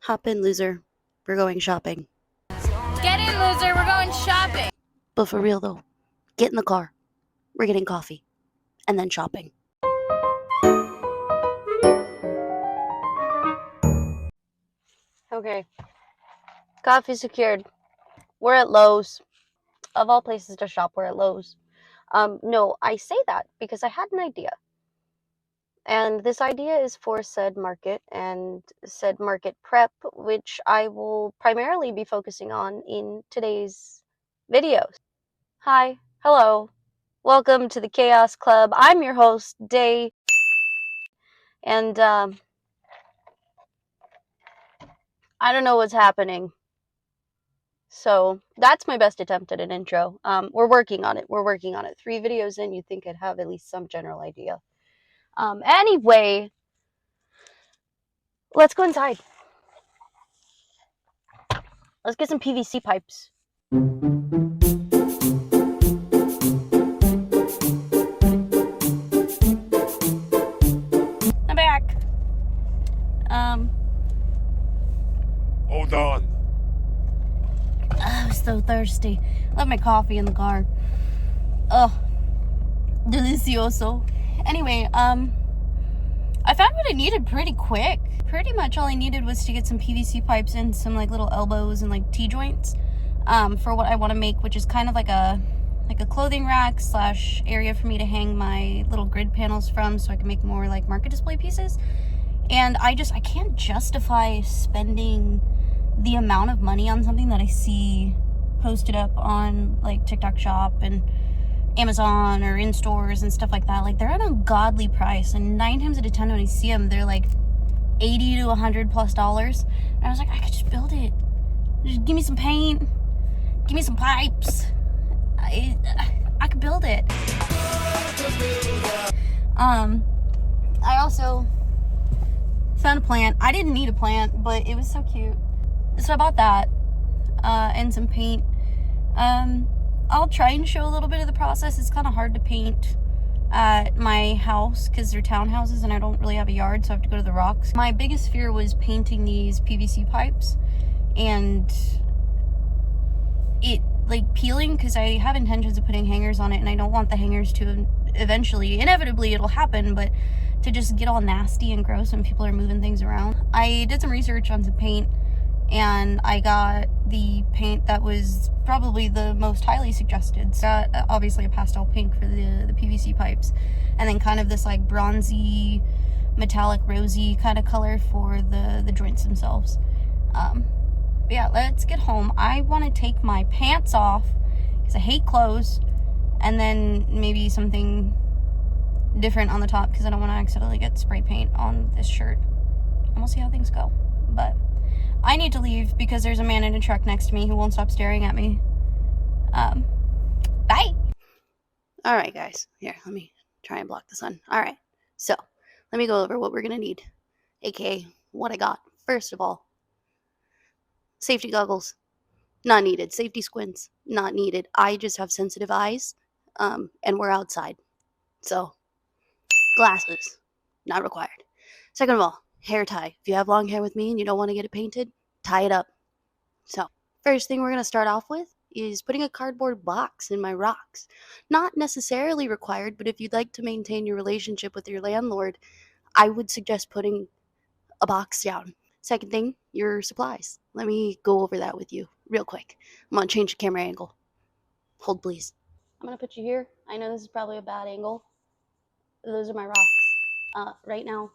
Hop in, loser. We're going shopping. Get in, loser. We're going shopping. But for real, though, get in the car. We're getting coffee. And then shopping. Okay. Coffee secured. We're at Lowe's. Of all places to shop, we're at Lowe's. No, I say that because I had an idea. And this idea is for said market and said market prep, which I will primarily be focusing on in today's videos. Hi, hello, welcome to the Chaos Club. I'm your host, Day, and I don't know what's happening. So that's my best attempt at an intro. We're working on it. 3 videos in, you'd think I'd have at least some general idea. Anyway, let's go inside. Let's get some PVC pipes. I'm back. Hold on. I was so thirsty. Left my coffee in the car. Oh, delicioso. Anyway, I found what I needed pretty quick. Pretty much all I needed was to get some PVC pipes and some like little elbows and like T-joints for what I want to make, which is kind of like a clothing rack / area for me to hang my little grid panels from, so I can make more like market display pieces. And I can't justify spending the amount of money on something that I see posted up on like TikTok Shop and Amazon or in stores and stuff like that. Like, they're an ungodly price, and 9 times out of 10 when I see them, they're like $80 to $100+. And I was like, I could just build it. Just give me some paint, give me some pipes. I could build it. I also found a plant. I didn't need a plant, but it was so cute, so I bought that and some paint. I'll try and show a little bit of the process. It's kind of hard to paint at my house because they're townhouses and I don't really have a yard, so I have to go to the rocks. My biggest fear was painting these PVC pipes and it like peeling, because I have intentions of putting hangers on it and I don't want the hangers to eventually, inevitably it'll happen, but to just get all nasty and gross when people are moving things around. I did some research on some paint and I got the paint that was probably the most highly suggested. So obviously a pastel pink for the PVC pipes, and then kind of this like bronzy, metallic, rosy kind of color for the joints themselves. But yeah, let's get home. I want to take my pants off because I hate clothes, and then maybe something different on the top because I don't want to accidentally get spray paint on this shirt. And we'll see how things go. But I need to leave because there's a man in a truck next to me who won't stop staring at me. Bye! Alright, guys. Here, let me try and block the sun. Alright, so let me go over what we're going to need, aka what I got. First of all, safety goggles. Not needed. Safety squints. Not needed. I just have sensitive eyes, and we're outside. So, glasses. Not required. Second of all, hair tie. If you have long hair with me and you don't want to get it painted, tie it up. So, first thing we're going to start off with is putting a cardboard box in my rocks. Not necessarily required, but if you'd like to maintain your relationship with your landlord, I would suggest putting a box down. Second thing, your supplies. Let me go over that with you real quick. I'm going to change the camera angle. Hold, please. I'm going to put you here. I know this is probably a bad angle. Those are my rocks. Right now,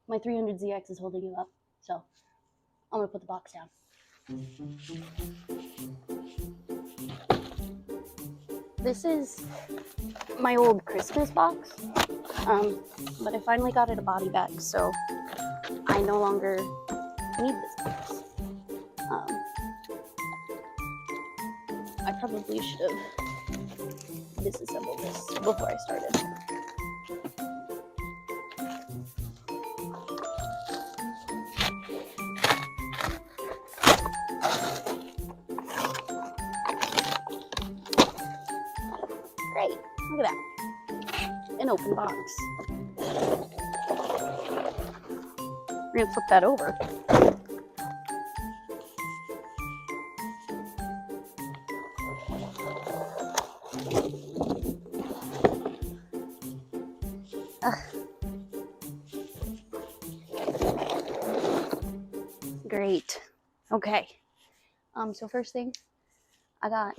my 300ZX is holding you up, so I'm going to put the box down. This is my old Christmas box, but I finally got it a body bag, so I no longer need this box. I probably should have disassembled this before I started. Great, look at that, an open box. We're gonna flip that over. Great. Okay. So first thing, I got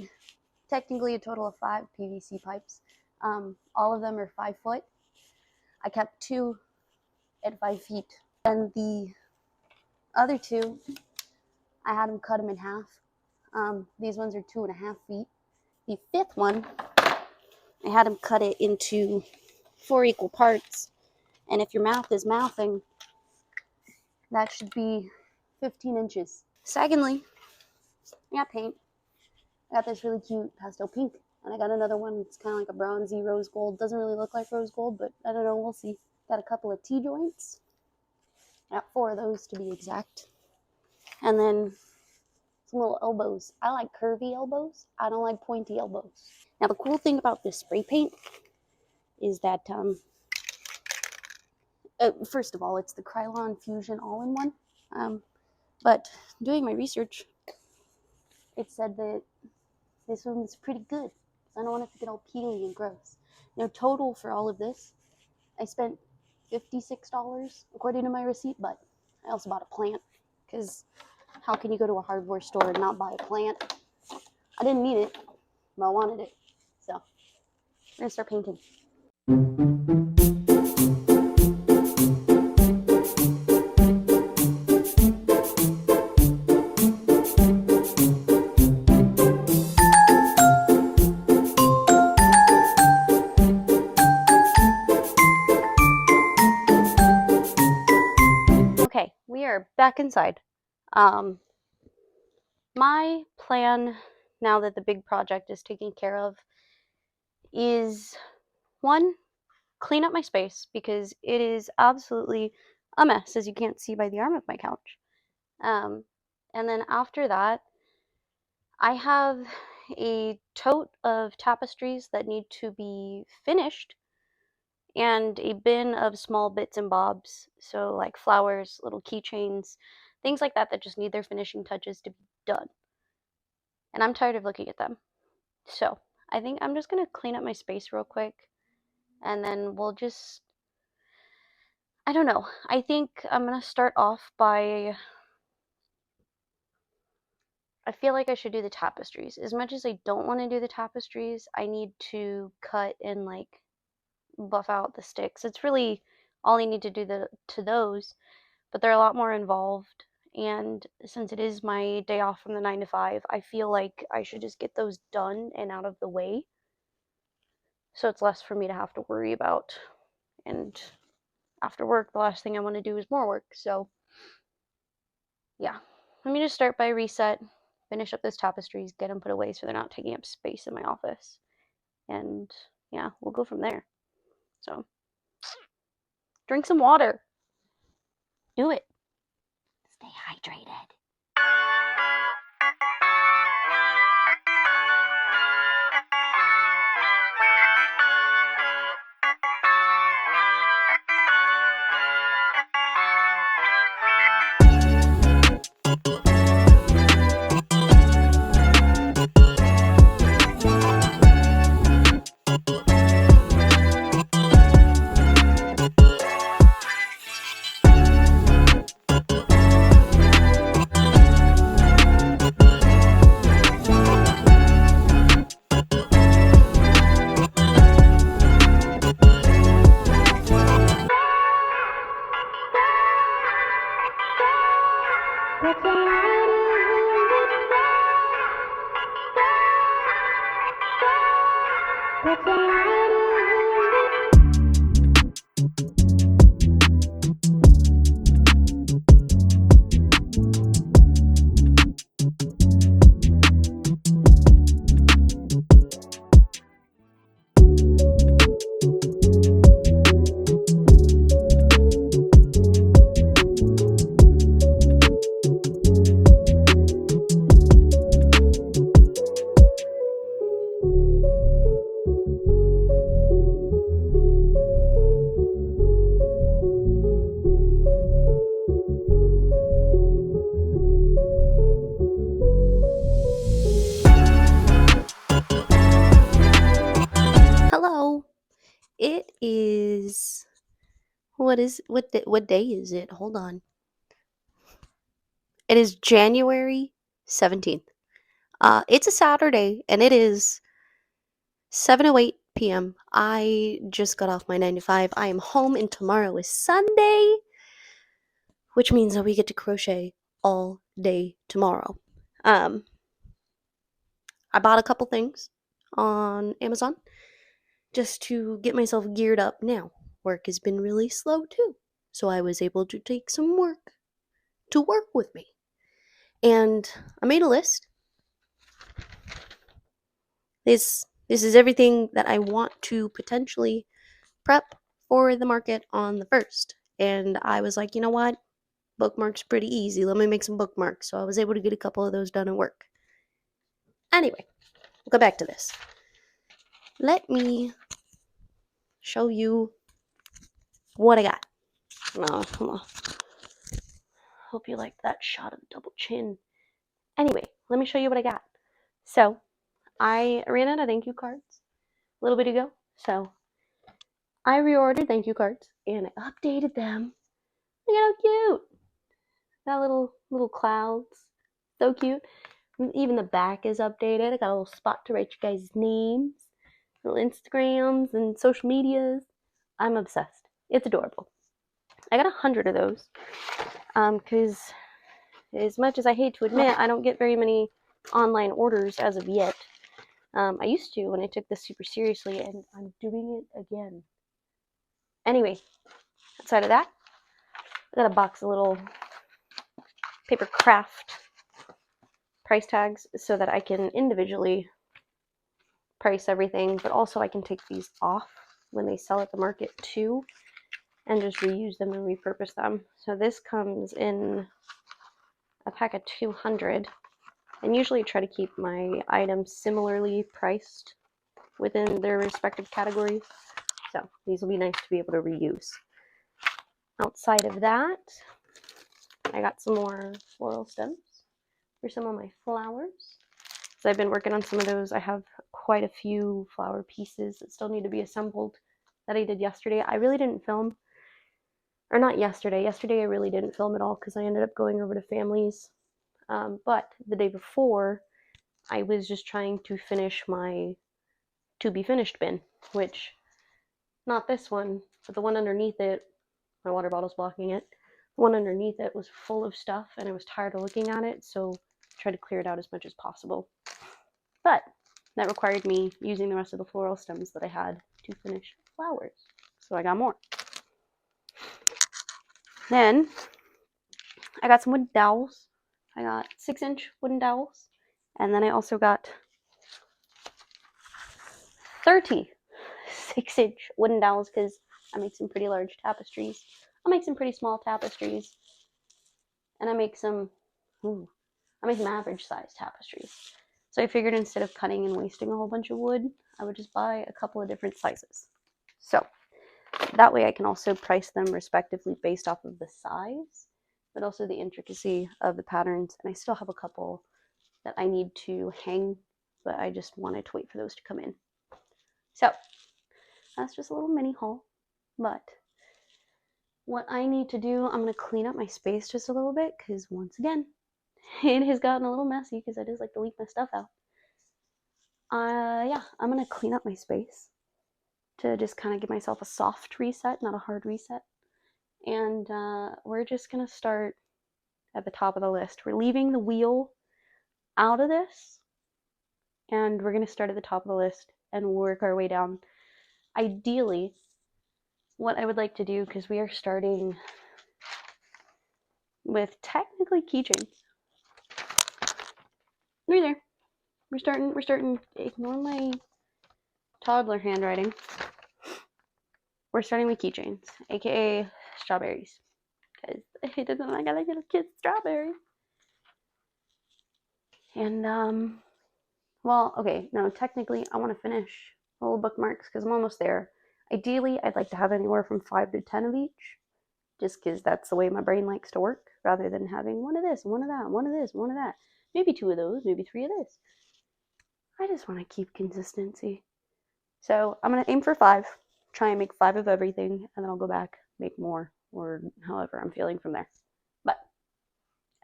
technically a total of 5 PVC pipes. All of them are 5 foot. I kept 2 at 5 feet. And the other 2, I had them cut them in half. These ones are 2.5 feet. The 5th one, I had them cut it into 4 equal parts. And if your mouth is mouthing, that should be 15 inches. Secondly, I got paint. I got this really cute pastel pink. And I got another one. It's kind of like a bronzy rose gold. Doesn't really look like rose gold, but I don't know. We'll see. Got a couple of T-joints. I got 4 of those to be exact. And then some little elbows. I like curvy elbows. I don't like pointy elbows. Now, the cool thing about this spray paint is that, first of all, it's the Krylon Fusion all-in-one. But doing my research, it said that this one's pretty good. I don't want it to get all peely and gross. Now, total for all of this, I spent $56 according to my receipt, but I also bought a plant, because how can you go to a hardware store and not buy a plant? I didn't need it, but I wanted it. So, we're gonna start painting. Okay, we are back inside. My plan, now that the big project is taken care of, is 1, clean up my space, because it is absolutely a mess, as you can't see by the arm of my couch. And then after that, I have a tote of tapestries that need to be finished, and a bin of small bits and bobs, so like flowers, little keychains, things like that just need their finishing touches to be done. And I'm tired of looking at them. So I think I'm just going to clean up my space real quick, and then we'll just, I don't know. I think I'm going to start off by, I feel like I should do the tapestries. As much as I don't want to do the tapestries, I need to cut and like buff out the sticks. It's really all I need to do to those, but they're a lot more involved. And since it is my day off from the 9 to 5, I feel like I should just get those done and out of the way, so it's less for me to have to worry about. And after work, the last thing I want to do is more work. So yeah, let me just start by reset, finish up those tapestries, get them put away so they're not taking up space in my office. And yeah, we'll go from there. So drink some water. Do it. Stay hydrated. Hello. It is, what day is it? Hold on. It is January 17th. It's a Saturday, and it is 7:08 p.m. I just got off my 9 to 5. I am home, and tomorrow is Sunday, which means that we get to crochet all day tomorrow. I bought a couple things on Amazon just to get myself geared up now. Work has been really slow too, so I was able to take some work to work with me. And I made a list. This is everything that I want to potentially prep for the market on the 1st. And I was like, you know what? Bookmarks pretty easy. Let me make some bookmarks. So I was able to get a couple of those done at work. Anyway, we'll go back to this. Let me show you what I got. No, come on. Hope you liked that shot of the double chin. Anyway, let me show you what I got. So, I ran out of thank you cards a little bit ago. So, I reordered thank you cards and I updated them. Look at how cute. Got little clouds. So cute. Even the back is updated. I got a little spot to write your guys' names, little Instagrams and social medias. I'm obsessed. It's adorable. I got 100 of those because as much as I hate to admit, I don't get very many online orders as of yet. I used to when I took this super seriously, and I'm doing it again. Anyway, outside of that, I got a box of little paper craft price tags so that I can individually price everything, but also I can take these off when they sell at the market too and just reuse them and repurpose them. So this comes in a pack of 200, and usually try to keep my items similarly priced within their respective categories. So these will be nice to be able to reuse. Outside of that, I got some more floral stems for some of my flowers. So I've been working on some of those. I have quite a few flower pieces that still need to be assembled that I did yesterday. I really didn't film, or not yesterday. Yesterday I really didn't film at all because I ended up going over to family's. But the day before, I was just trying to finish my to be finished bin, which, not this one, but the one underneath it, my water bottle's blocking it. The one underneath it was full of stuff and I was tired of looking at it, so I tried to clear it out as much as possible. But that required me using the rest of the floral stems that I had to finish flowers. So I got more. Then I got some wooden dowels. I got 6-inch wooden dowels. And then I also got 30 6-inch wooden dowels because I make some pretty large tapestries. I'll make some pretty small tapestries. And I make some average size tapestries. So I figured instead of cutting and wasting a whole bunch of wood, I would just buy a couple of different sizes. So that way I can also price them respectively based off of the size, but also the intricacy of the patterns. And I still have a couple that I need to hang, but I just wanted to wait for those to come in. So that's just a little mini haul. But what I need to do, I'm going to clean up my space just a little bit because once again, it has gotten a little messy because I just like to leave my stuff out. Yeah, I'm going to clean up my space to just kind of give myself a soft reset, not a hard reset. And we're just going to start at the top of the list. We're leaving the wheel out of this, and we're going to start at the top of the list and work our way down. Ideally, what I would like to do, because we are starting with technically keychains. Right there. We're starting, ignore my toddler handwriting. We're starting with keychains, aka strawberries. Because he doesn't like other little kids' strawberries. And, well, okay, no, technically I want to finish little bookmarks because I'm almost there. Ideally, I'd like to have anywhere from 5 to 10 of each, just because that's the way my brain likes to work, rather than having one of this, one of that, one of this, one of that. Maybe 2 of those, maybe 3 of this. I just want to keep consistency. So I'm going to aim for 5, try and make 5 of everything, and then I'll go back, make more, or however I'm feeling from there. But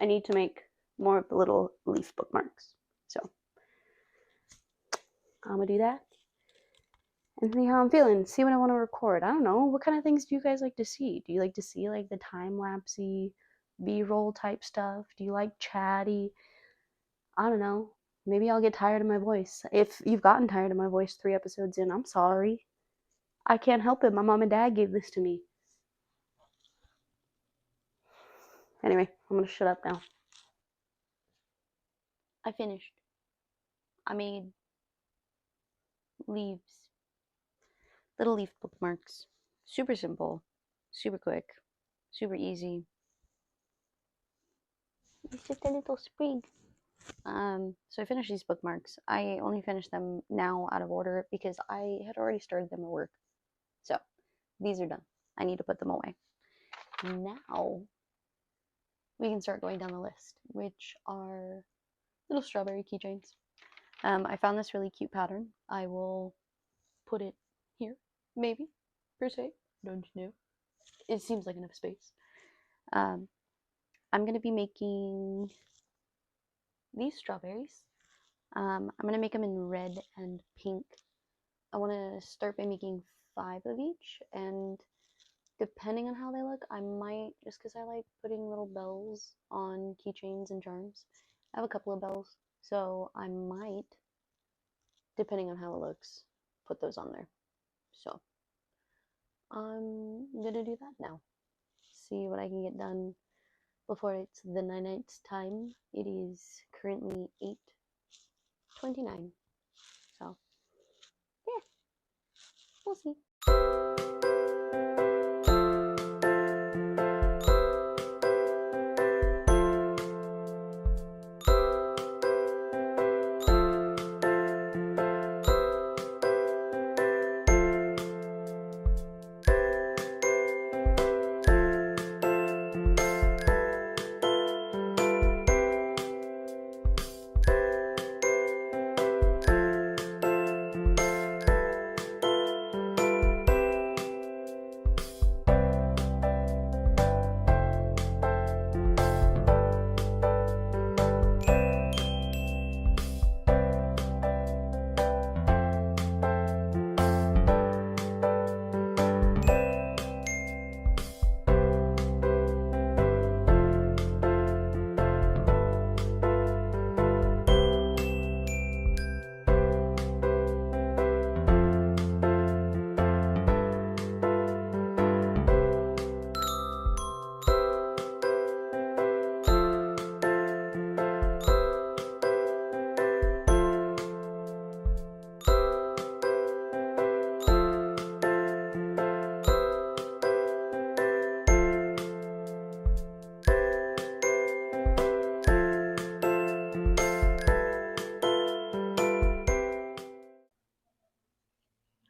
I need to make more of the little leaf bookmarks. So I'm gonna do that and see how I'm feeling. See what I want to record. I don't know. What kind of things do you guys like to see? Do you like to see like the time-lapsey B-roll type stuff? Do you like chatty? I don't know. Maybe I'll get tired of my voice. If you've gotten tired of my voice 3 episodes in, I'm sorry. I can't help it. My mom and dad gave this to me. Anyway, I'm gonna shut up now. I finished. I made leaves. Little leaf bookmarks. Super simple. Super quick. Super easy. It's just a little sprig. So I finished these bookmarks. I only finished them now out of order because I had already started them at work. So these are done. I need to put them away. Now we can start going down the list, which are little strawberry keychains. I found this really cute pattern. I will put it here, maybe, per se. Don't know. It seems like enough space. I'm going to be making these strawberries. I'm going to make them in red and pink. I want to start by making 5 of each, and depending on how they look, I might, just because I like putting little bells on keychains and charms. I have a couple of bells, so I might, depending on how it looks, put those on there. So I'm gonna do that now. See what I can get done before it's the night time. It is currently 8:29. So yeah, we'll see.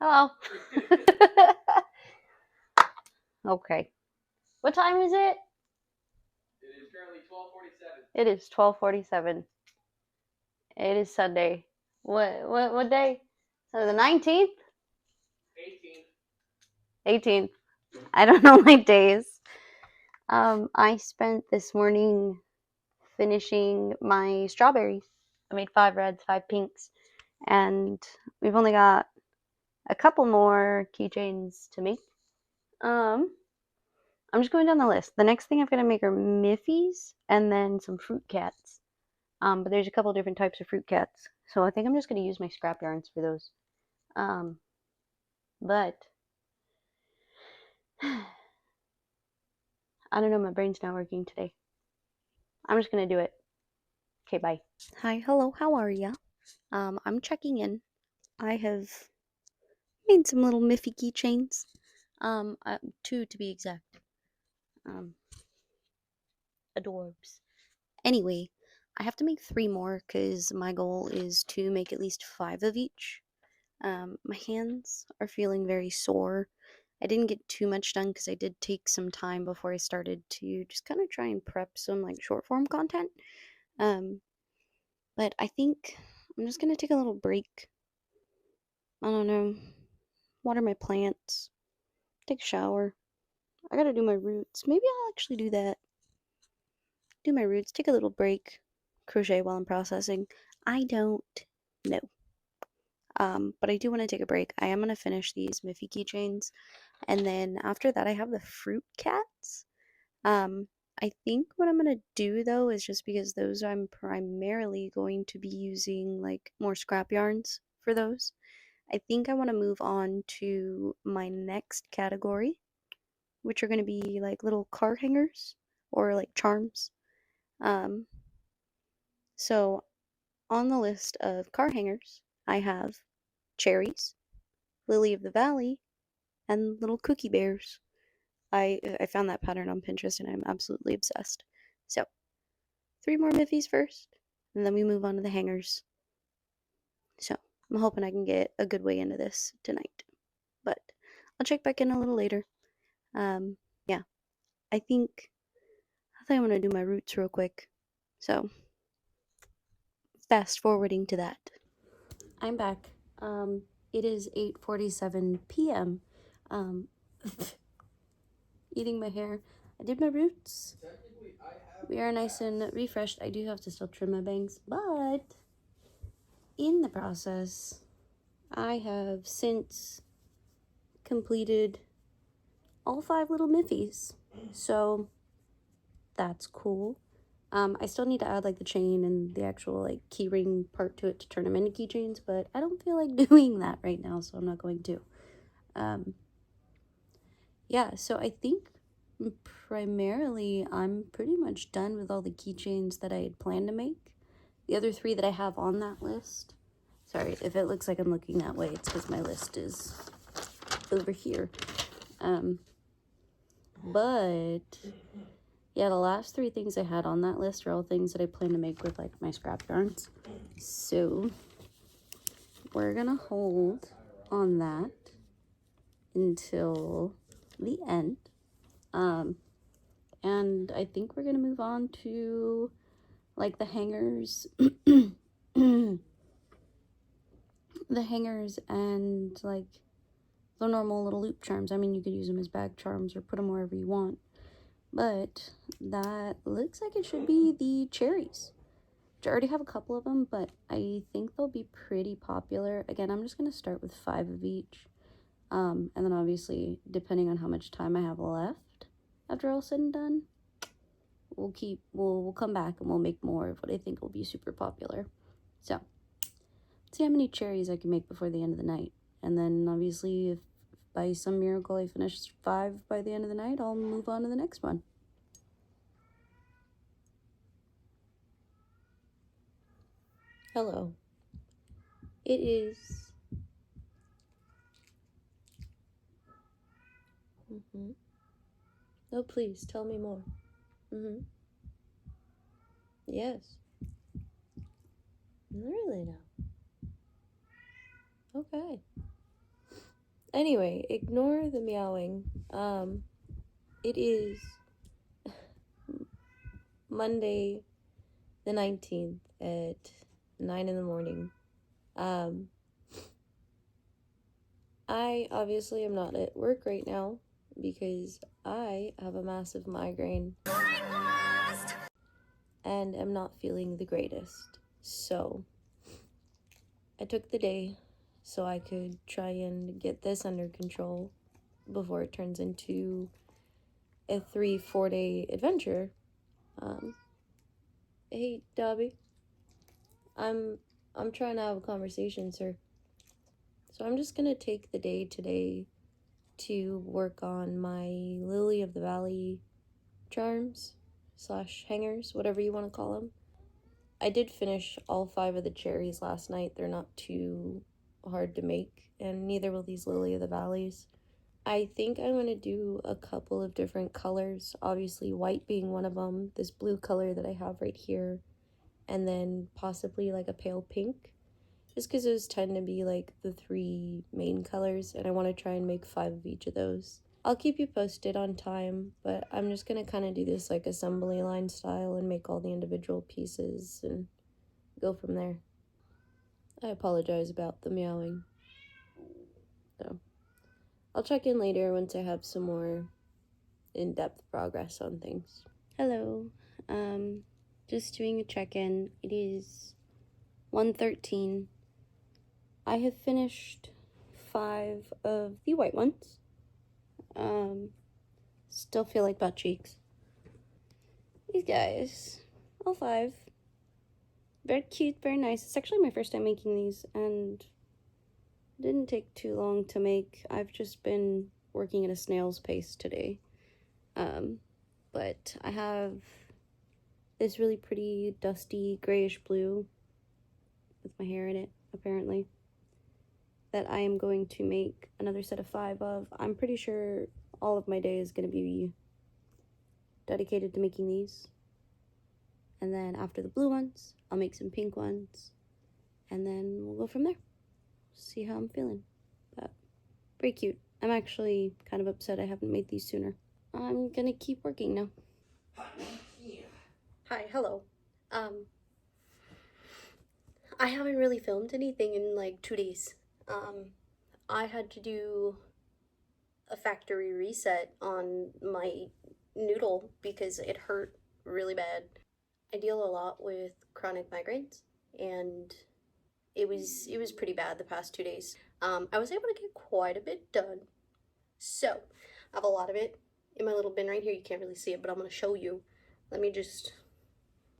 Hello. Okay. What time is it? It is currently 12:47. It is 12:47. It is Sunday. What day? So the 19th? 18. 18th. I don't know my days. I spent this morning finishing my strawberries. I made 5 reds, 5 pinks, and we've only got a couple more keychains to make. I'm just going down the list. The next thing I'm going to make are Miffies and then some fruit cats. But there's a couple different types of fruit cats. So I think I'm just going to use my scrap yarns for those. But I don't know, my brain's not working today. I'm just going to do it. Okay, bye. Hi, hello, how are ya? I'm checking in. I have made some little Miffy keychains. 2 to be exact. Adorbs. Anyway, I have to make 3 more because my goal is to make at least 5 of each. My hands are feeling very sore. I didn't get too much done because I did take some time before I started to just kind of try and prep some like short form content. But I think I'm just gonna take a little break. I don't know, water my plants, take a shower. I gotta do my roots. Maybe I'll actually do that. do my roots, take a little break, crochet while I'm processing. I don't know. But I do want to take a break. I am going to finish these Miffy keychains. And then after that, I have the fruit cats. I think what I'm going to do though is just because those I'm primarily going to be using like more scrap yarns for those. I think I want to move on to my next category, which are going to be like little card hangers or like charms. Um, so on the list of card hangers, I have cherries, lily of the valley, and little cookie bears. I found that pattern on Pinterest and I'm absolutely obsessed. So, 3 more Miffies first, and then we move on to the hangers. So, I'm hoping I can get a good way into this tonight. But I'll check back in a little later. Yeah, I think I'm gonna do my roots real quick. So, fast forwarding to that. I'm back. It is 8:47 p.m. Um, eating my hair. I did my roots. We are nice and refreshed. I do have to still trim my bangs, but in the process, I have since completed all 5 little Miffies. So that's cool. I still need to add like the chain and the actual like keyring part to it to turn them into keychains, but I don't feel like doing that right now, so I'm not going to. Yeah, so I think primarily I'm pretty much done with all the keychains that I had planned to make. The other 3 that I have on that list, sorry if it looks like I'm looking that way, it's because my list is over here. But yeah, the last 3 things I had on that list are all things that I plan to make with like my scrap yarns. So we're gonna hold on that until the end. And I think we're gonna move on to like the hangers the hangers and like the normal little loop charms. I mean, you could use them as bag charms or put them wherever you want, but that looks like it should be the cherries, which I already have a couple of them, but I think they'll be pretty popular. Again, I'm just gonna start with 5 of each, and then obviously depending on how much time I have left after all said and done, we'll come back and we'll make more of what I think will be super popular. So let's see how many cherries I can make before the end of the night, and then obviously if by some miracle I finish 5 by the end of the night, I'll move on to the next one. Hello. It is Oh, please tell me more. Yes. Really now. Okay. Anyway, ignore the meowing. It is Monday the 19th at 9 in the morning. I obviously am not at work right now because I have a massive migraine and am not feeling the greatest. So I took the day so I could try and get this under control before it turns into a 3-4 day adventure. Hey Dobby, I'm trying to have a conversation, sir. So I'm just gonna take the day today to work on my Lily of the Valley charms / hangers, whatever you want to call them. I did finish all 5 of the cherries last night. They're not too hard to make, and neither will these Lily of the Valleys. I think I'm going to do a couple of different colors, obviously white being one of them, this blue color that I have right here, and then possibly like a pale pink, just because those tend to be like the 3 main colors, and I want to try and make 5 of each of those. I'll keep you posted on time, but I'm just going to kind of do this like assembly line style and make all the individual pieces and go from there. I apologize about the meowing. So I'll check in later once I have some more in-depth progress on things. Hello. Just doing a check-in. It is 1:13. I have finished 5 of the white ones. Still feel like butt cheeks. These guys, all 5. Very cute, very nice. It's actually my first time making these, and it didn't take too long to make. I've just been working at a snail's pace today. But I have this really pretty dusty grayish blue with my hair in it, apparently, that I am going to make another set of 5 of. I'm pretty sure all of my day is going to be dedicated to making these. And then after the blue ones, I'll make some pink ones, and then we'll go from there. See how I'm feeling. But very cute. I'm actually kind of upset I haven't made these sooner. I'm gonna keep working now. Hi, hello. I haven't really filmed anything in like 2 days. I had to do a factory reset on my noodle because it hurt really bad. I deal a lot with chronic migraines, and it was pretty bad the past 2 days. I was able to get quite a bit done. So, I have a lot of it in my little bin right here. You can't really see it, but I'm going to show you. Let me just...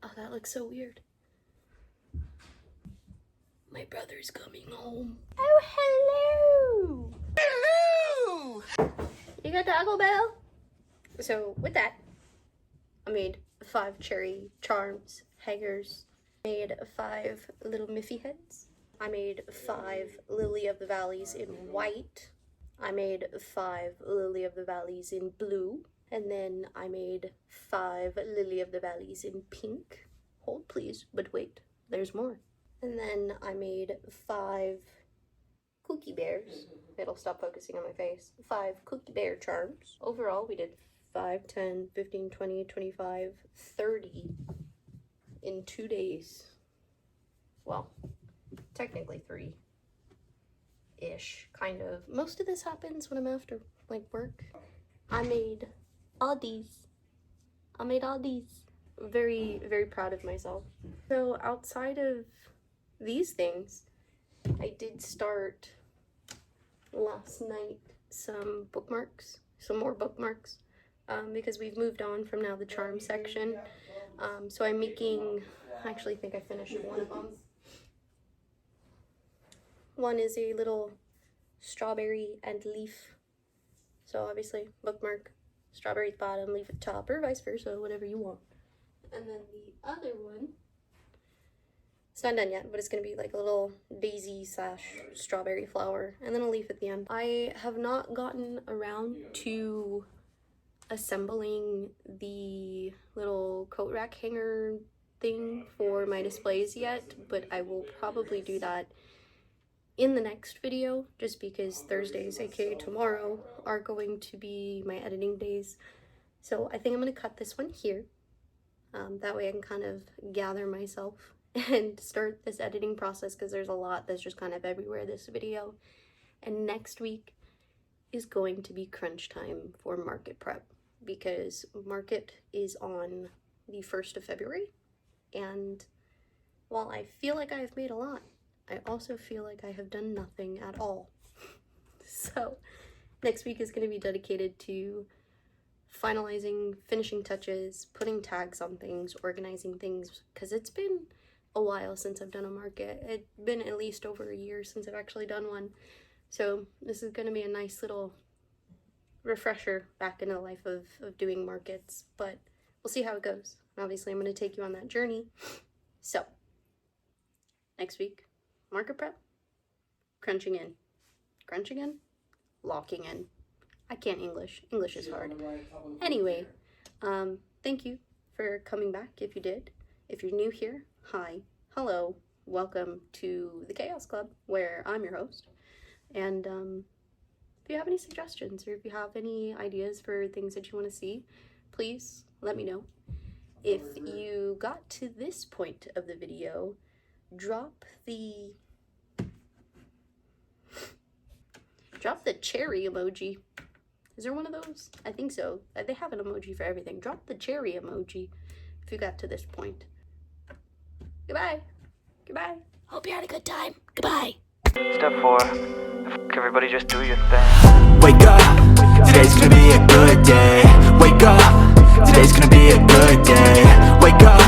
Oh, that looks so weird. My brother's coming home. Oh, hello! Hello! You got Taco Bell? So, with that, I made 5 cherry charms, hangers. I made 5 little Miffy heads. I made 5 Lily of the Valleys in white. I made 5 Lily of the Valleys in blue. And then I made 5 Lily of the Valleys in pink. Hold please, but wait, there's more. And then I made 5 Cookie Bears. It'll stop focusing on my face. 5 Cookie Bear charms. Overall, we did 5, 10, 15, 20, 25, 30 in 2 days. Well, technically 3-ish, kind of. Most of this happens when I'm after, like, work. I made all these. Very, very proud of myself. So outside of these things, I did start last night some more bookmarks, because we've moved on from now the charm section. So I'm making, I actually think I finished one of them. One is a little strawberry and leaf. So obviously bookmark, strawberry at the bottom, leaf at the top, or vice versa, whatever you want. And then the other one, it's not done yet, but it's going to be like a little daisy / strawberry flower, and then a leaf at the end. I have not gotten around to assembling the little coat rack hanger thing for my displays yet, but I will probably do that in the next video, just because Thursdays, aka tomorrow, are going to be my editing days. So I think I'm going to cut this one here. That way I can kind of gather myself and start this editing process, because there's a lot that's just kind of everywhere this video. And next week is going to be crunch time for market prep, because market is on the 1st of February. And while I feel like I've made a lot, I also feel like I have done nothing at all. So next week is going to be dedicated to finalizing, finishing touches, putting tags on things, organizing things, because it's been a while since I've done a market. It's been at least over a year since I've actually done one. So this is going to be a nice little refresher back into the life of doing markets, but we'll see how it goes. Obviously, I'm going to take you on that journey. So next week, market prep, crunching in, locking in. I can't English. English is hard. Anyway, thank you for coming back if you did. If you're new here, hi, hello, welcome to the Chaos Club, where I'm your host. And if you have any suggestions, or if you have any ideas for things that you want to see, please let me know. If you got to this point of the video, drop the cherry emoji. Is there one of those? I think so. They have an emoji for everything. Drop the cherry emoji if you got to this point. Goodbye. Goodbye. Hope you had a good time. Goodbye. Step 4. Everybody just do your thing. Wake up, today's gonna be a good day. Wake up, today's gonna be a good day. Wake up.